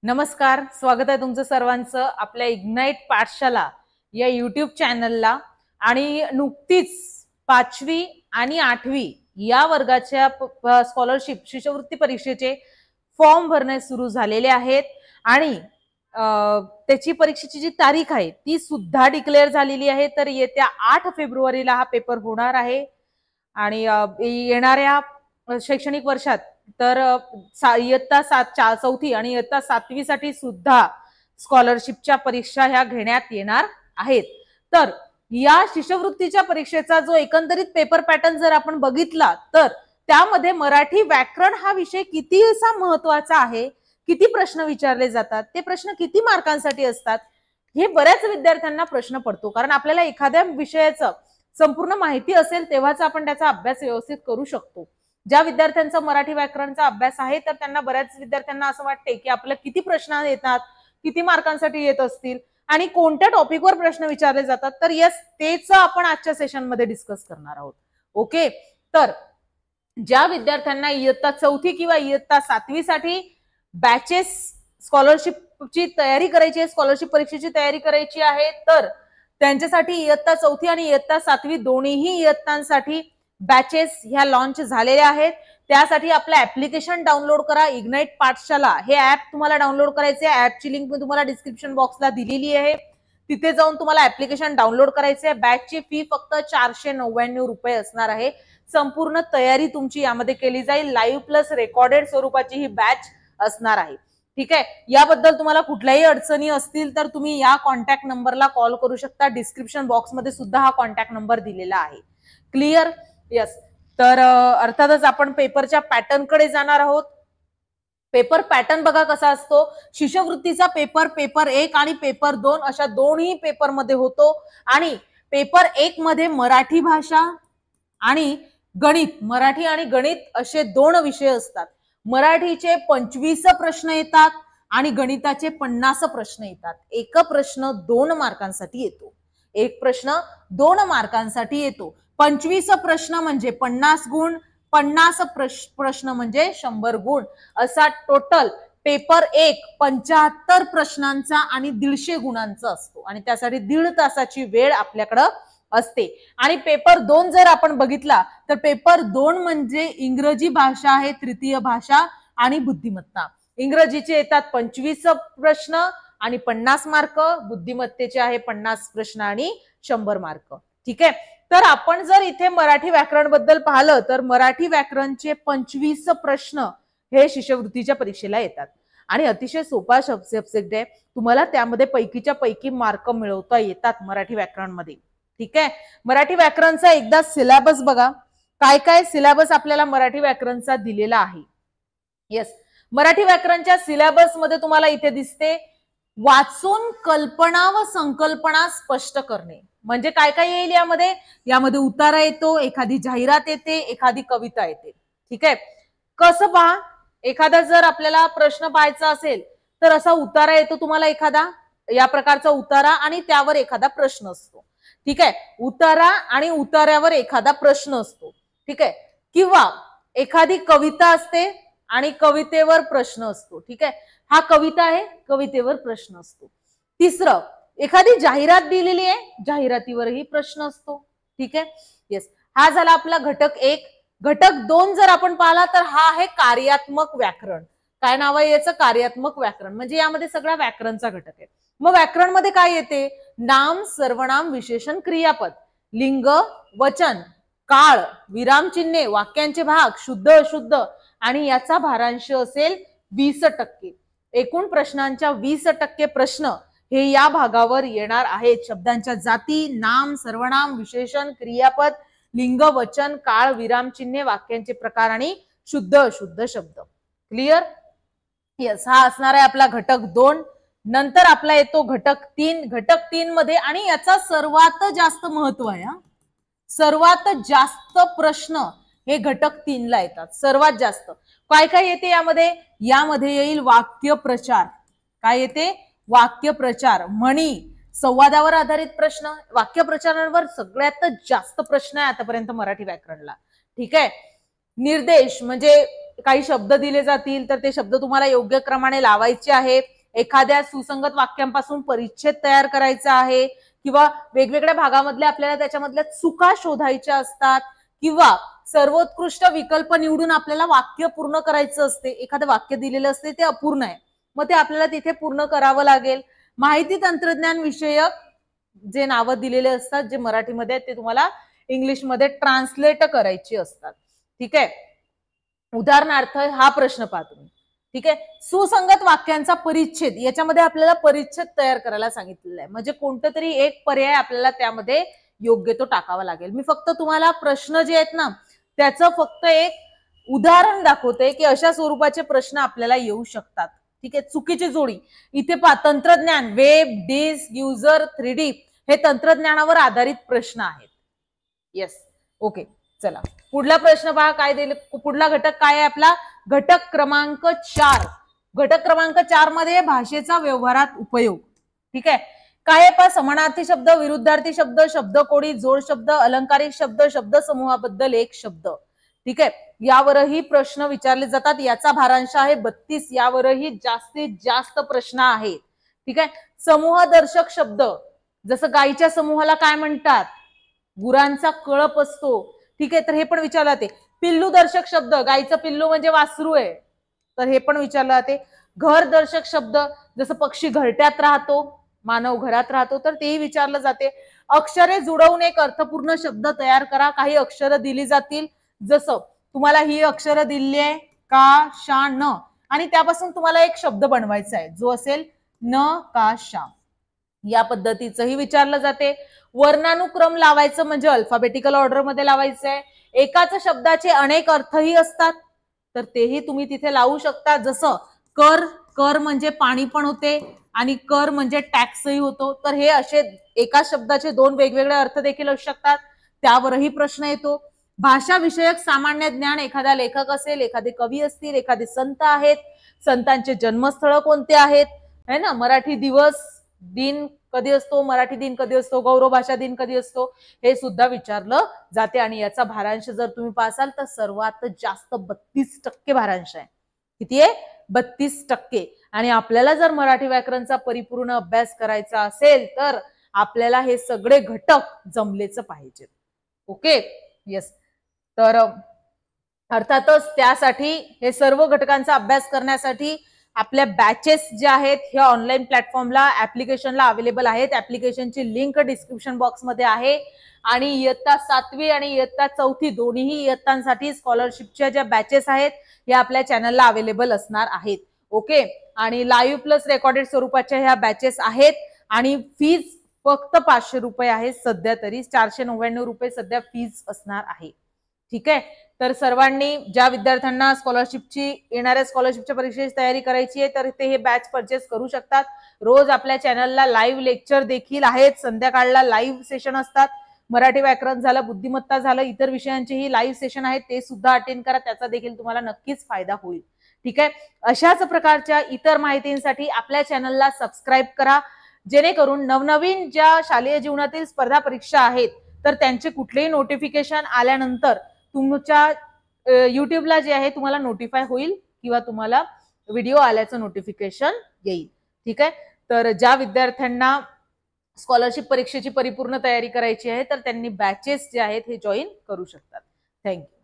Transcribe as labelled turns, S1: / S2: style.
S1: नमस्कार, स्वागत आहे तुमचं सर्वांचं आपल्या इग्नाइट पाठशाला या युट्यूब चॅनलला। आणि नुकतीच 5वी आणि 8वी या वर्गाच्या स्कॉलरशिप शिष्यवृत्ती परीक्षेचे फॉर्म भरणे सुरू झालेले आहेत आणि त्याची परीक्षेची जी तारीख आहे ती सुद्धा डिक्लेअर झालेली आहे। तर येत्या 8 फेब्रुवारीला हा पेपर होणार आहे आणि येणाऱ्या शैक्षणिक वर्षात तर इयत्ता चौथी आणि इयत्ता 7वी साठी सुद्धा स्कॉलरशिपच्या परीक्षा ह्या घेण्यात येणार आहेत। तर या शिष्यवृत्तीच्या परीक्षेचा जो एकंदरीत पेपर पॅटर्न जर आपण बघितला तर त्यामध्ये मराठी व्याकरण हा विषय किती असा महत्वाचा आहे, किती प्रश्न विचारले जातात, ते प्रश्न किती मार्कांसाठी असतात, हे बऱ्याच विद्यार्थ्यांना प्रश्न पडतो। कारण आपल्याला एखाद्या विषयाचं संपूर्ण माहिती असेल तेव्हाच आपण त्याचा अभ्यास व्यवस्थित करू शकतो। ज्या विद्यार्थ्यांचा मराठी व्याकरणचा अभ्यास आहे तर त्यांना बऱ्याच विद्यार्थ्यांना असं वाटते की आपलं किती प्रश्न येतात, किती मार्कांसाठी येत असतील आणि कोणत्या टॉपिकवर प्रश्न विचारले जातात। तर यस, तेच आपण आजच्या सेशनमध्ये डिस्कस करणार आहोत। ओके, तर ज्या विद्यार्थ्यांना इयत्ता चौथी किंवा इयत्ता 7वी साठी बॅचेस स्कॉलरशिपची तयारी करायची आहे, स्कॉलरशिप परीक्षेची तयारी करायची आहे, तर त्यांच्यासाठी इयत्ता चौथी आणि इयत्ता 7वी दोन्हीही इयत्तांसाठी बॅचेस ह्या लॉन्च झालेल्या आहेत। त्यासाठी आपलं ऍप्लिकेशन डाउनलोड करा, इग्नाइट पाठशाला हे ऍप तुम्हाला डाउनलोड करायचे आहे। ऍपची लिंक मी तुम्हाला डिस्क्रिप्शन बॉक्सला दिलेली आहे, तिथे जाऊन तुम्हाला ऍप्लिकेशन डाउनलोड करायचे आहे। बॅचची फी फक्त 499 रुपये असणार आहे। संपूर्ण तयारी तुमची यामध्ये केली जाईल, लाईव्ह प्लस रेकॉर्डेड स्वरूपाची ही बॅच असणार आहे। ठीक आहे, याबद्दल तुम्हाला कुठल्याही अडचणी असतील तर तुम्ही या कॉन्टॅक्ट नंबरला कॉल करू शकता। डिस्क्रिप्शन बॉक्समध्ये सुद्धा हा कॉन्टॅक्ट नंबर दिलेला आहे। क्लिअर? यस, तर अर्थातच आपण पेपरच्या पॅटर्न कडे जाणार आहोत। पेपर पॅटर्न बघा कसा असतो। शिष्यवृत्तीचा पेपर 1 आणि पेपर 2 अशा दोन्ही पेपर मध्ये होतो आणि पेपर 1 मध्ये मराठी भाषा आणि गणित, मराठी आणि गणित असे दोन विषय असतात। मराठीचे 25 प्रश्न येतात आणि गणिताचे 50 प्रश्न येतात। एक प्रश्न 2 मार्कांसाठी येतो, एक प्रश्न 2 मार्कांसाठी येतो। 25 प्रश्न म्हणजे 50 गुण, 50 प्रश्न म्हणजे 100 गुण, असा टोटल पेपर 1 75 प्रश्नांचा आणि 150 गुणांचा असतो आणि त्यासाठी 1.5 तासाची वेळ आपल्याकडे असते। आणि पेपर 2 जर आपण बघितला तर पेपर 2 म्हणजे इंग्रजी भाषा आहे, तृतीय भाषा आणि बुद्धिमत्ता। इंग्रजीचे येतात 25 प्रश्न आणि 50 मार्क, बुद्धिमत्तेचे आहे 50 प्रश्न आणि 100 मार्क। ठीक आहे, तर आपण जर इथे मराठी व्याकरण बद्दल पाहिलं तर मराठी व्याकरणचे 25 प्रश्न हे शिष्यवृत्तीच्या परीक्षेला येतात आणि अतिशय सोपा सब्जेक्ट आहे। तुम्हाला त्यामध्ये पैकीच्या पैकी मार्क मिळवता येतात मराठी व्याकरण मध्ये। ठीक आहे, मराठी व्याकरणचा एकदा सिलेबस बघा, काय काय सिलेबस आपल्याला मराठी व्याकरणचा दिलेला आहे। यस, मराठी व्याकरणच्या सिलेबस मध्ये तुम्हाला इथे दिसते वाचून कल्पना व संकल्पना स्पष्ट करणे। म्हणजे काय काय येईल यामध्ये? यामध्ये उतारा येतो, एखादी जाहिरात येते, एखादी कविता येते। ठीक आहे, कसं पहा, एखादा जर आपल्याला प्रश्न पाहायचा असेल तर असा उतारा येतो तुम्हाला, एखादा या प्रकारचा उतारा आणि त्यावर एखादा प्रश्न असतो। ठीक आहे, उतारा आणि उतार्यावर एखादा प्रश्न असतो। ठीक आहे, किंवा एखादी कविता असते आणि कवितेवर प्रश्न असतो। ठीक आहे, हा कविता आहे, कवितेवर प्रश्न असतो। तिसरं, एखादी जाहिरात दिलेली आहे, जाहिरातीवरही प्रश्न असतो। ठीक आहे, येस, हा झाला आपला घटक 1। घटक 2 जर आपण पाहिला तर हा आहे कार्यात्मक व्याकरण। काय नाव आहे याचं? कार्यात्मक व्याकरण। म्हणजे यामध्ये सगळा व्याकरणचा घटक आहे। मग व्याकरण मध्ये काय येते? नाम, सर्वनाम, विशेषण, क्रियापद, लिंग, वचन, काळ, विरामचिन्हे, वाक्यांचे भाग, शुद्ध अशुद्ध आणि याचा भारांश असेल 20%। एकूण प्रश्नांच्या 20% प्रश्न हे या भागावर येणार आहेत। शब्दांच्या जाती, नाम, सर्वनाम, विशेषण, क्रियापद, लिंग, वचन, काळ, विरामचिन्हे, वाक्यांचे प्रकार आणि शुद्ध अशुद्ध शब्द। क्लिअर? यस, हा असणार आहे आपला घटक 2। नंतर आपला येतो घटक 3। घटक 3 मध्ये आणि याचा सर्वात जास्त महत्व आहे, सर्वात जास्त प्रश्न हे घटक 3 ला येतात। सर्वात जास्त काय काय येते यामध्ये? यामध्ये येईल वाक्य प्रचार। काय येते? वाक्य प्रचार, म्हणी, संवादावर आधारित प्रश्न। वाक्य प्रचारांवर सगळ्यात जास्त प्रश्न आहे आतापर्यंत मराठी व्याकरणला। ठीक आहे, निर्देश म्हणजे काही शब्द दिले जातील तर ते शब्द तुम्हाला योग्य क्रमाने लावायचे आहे. एखाद्या सुसंगत वाक्यांपासून परिच्छेद तयार करायचा आहे किंवा वेगवेगळ्या भागामधले आपल्याला त्याच्यामधल्या चुका शोधायच्या असतात किंवा सर्वोत्कृष्ट विकल्प निवडून आपल्याला वाक्य पूर्ण करायचं असते. एखादं वाक्य दिलेलं असते ते अपूर्ण आहे, मग ते आपल्याला तिथे पूर्ण करावं लागेल. माहिती तंत्रज्ञान विषयक जे नावं दिलेले असतात जे मराठीमध्ये आहेत ते तुम्हाला इंग्लिशमध्ये ट्रान्सलेट करायची असतात. ठीक आहे. उदाहरणार्थ हा प्रश्न पहा तुम्ही. ठीक आहे. सुसंगत वाक्यांचा परिच्छेद, याच्यामध्ये आपल्याला परिच्छेद तयार करायला सांगितलेला आहे. म्हणजे कोणतं तरी एक पर्याय आपल्याला त्यामध्ये योग्य तो टाकावा लागेल. मी फक्त तुम्हाला प्रश्न जे आहेत ना त्याचं फक्त एक उदाहरण दाखवते की अशा स्वरूपाचे प्रश्न आपल्याला येऊ शकतात. ठीक आहे. चुकीची जोडी इथे पहा, तंत्रज्ञान, वेब, डिस्क, युजर, 3D हे तंत्रज्ञानावर आधारित प्रश्न आहेत. Yes, okay. चला पुढला प्रश्न पहा काय दिले. पुढला घटक काय आहे आपला, घटक क्रमांक 4. घटक क्रमांक 4 मध्ये भाषेचा व्यवहारात उपयोग. ठीक आहे. काय पहा, समानार्थी शब्द, विरुद्धार्थी शब्द, शब्दकोडी, जोड शब्द, अलंकारिक शब्द, शब्द समूहाबद्दल एक शब्द. ठीक आहे. यावरही प्रश्न विचारले जातात. याचा भारांश आहे 32. यावरही जास्तीत जास्त प्रश्न आहेत. ठीक आहे. समूहदर्शक शब्द, जसं गायीच्या समूहाला काय म्हणतात, गुरांचा कळप असतो. ठीक आहे. तर हे पण विचारलं जाते. पिल्लू दर्शक शब्द, गायीचं पिल्लू म्हणजे वासरू आहे, तर हे पण विचारलं जाते. घर दर्शक शब्द, जसं पक्षी घरट्यात राहतो, मानव घरात राहतो, तर तेही विचारलं जाते. अक्षरे जुळवून एक अर्थपूर्ण शब्द तयार करा. काही अक्षरं दिली जातील, जसं तुम्हाला ही अक्षरं दिली आहे का, शा, न, आणि त्यापासून तुम्हाला एक शब्द बनवायचा आहे जो असेल न, का, शा. या पद्धतीचंही विचारलं जाते. वर्णानुक्रम लावायचं म्हणजे अल्फाबेटिकल ऑर्डर मध्ये लावायचं आहे. एकाच शब्दाचे अनेक अर्थही असतात, तर तेही तुम्ही तिथे लावू शकता. जसं कर, कर म्हणजे पाणी पण होते आणि कर म्हणजे टॅक्सही होतो. तर हे असे एका शब्दाचे दोन वेगवेगळे अर्थ देखील असू शकतात, त्यावरही प्रश्न येतो. भाषा विषयक सामान्य ज्ञान, एखादा लेखक असेल, एखादे कवी असतील, एखादे संत आहेत, संतांचे जन्मस्थळ कोणते आहेत, है ना, मराठी दिवस दिन कधी असतो, मराठी दिन कधी असतो, गौरव भाषा दिन कधी असतो, हे सुद्धा विचारलं जाते. आणि याचा भारांश जर तुम्ही पाहाल तर सर्वात जास्त 32% भारांश आहे. किती आहे, 32%. आणि आपल्याला जर मराठी व्याकरणचा परिपूर्ण अभ्यास करायचा असेल तर आपल्याला हे सगळे घटक जमलेच पाहिजे. Okay, yes. तर अर्थातच त्यासाठी हे सर्व घटकांचा अभ्यास करण्यासाठी आपल्या बॅचेस जे आहेत हे ऑनलाईन प्लॅटफॉर्मला, ऍप्लिकेशनला अवेलेबल आहेत. ऍप्लिकेशनची लिंक डिस्क्रिप्शन बॉक्समध्ये आहे. आणि इयत्ता 7वी आणि इयत्ता 4थी दोन्ही इयत्तांसाठी स्कॉलरशिपच्या ज्या बॅचेस आहेत हे आपल्या चॅनलला अवेलेबल असणार आहेत. ओके. आणि लाईव्ह प्लस रेकॉर्डेड स्वरूपाच्या ह्या बॅचेस आहेत आणि फीज फक्त 500 रुपये आहे. सध्या तरी 499 रुपये सध्या फीज असणार आहे. ठीक आहे. तर सर्वांनी, ज्या विद्यार्थ्यांना स्कॉलरशिपची, येणाऱ्या स्कॉलरशिपच्या परीक्षेची तयारी करायची आहे तर ते हे बॅच परचेस करू शकतात. रोज आपल्या चॅनलला लाईव्ह लेक्चर देखील आहेत. संध्याकाळला लाईव्ह सेशन असतात. मराठी व्याकरण झालं, बुद्धिमत्ता झालं, इतर विषयांचेही लाईव्ह सेशन आहेत, ते सुद्धा अटेंड करा. त्याचा देखील तुम्हाला नक्कीच फायदा होईल. ठीक आहे. अशाच प्रकारच्या इतर माहितींसाठी आपल्या चॅनलला सबस्क्राईब करा, जेणेकरून नवनवीन ज्या शालेय जीवनातील स्पर्धा परीक्षा आहेत तर त्यांचे कुठलेही नोटिफिकेशन आल्यानंतर तुमच्या युट्यूबला जे आहे तुम्हाला नोटिफाय होईल किंवा तुम्हाला व्हिडिओ आल्याचं नोटिफिकेशन येईल. ठीक आहे. तर ज्या विद्यार्थ्यांना स्कॉलरशिप परीक्षेची परिपूर्ण तयारी करायची आहे तर त्यांनी बॅचेस जे आहेत हे जॉईन करू शकतात. थँक्यू.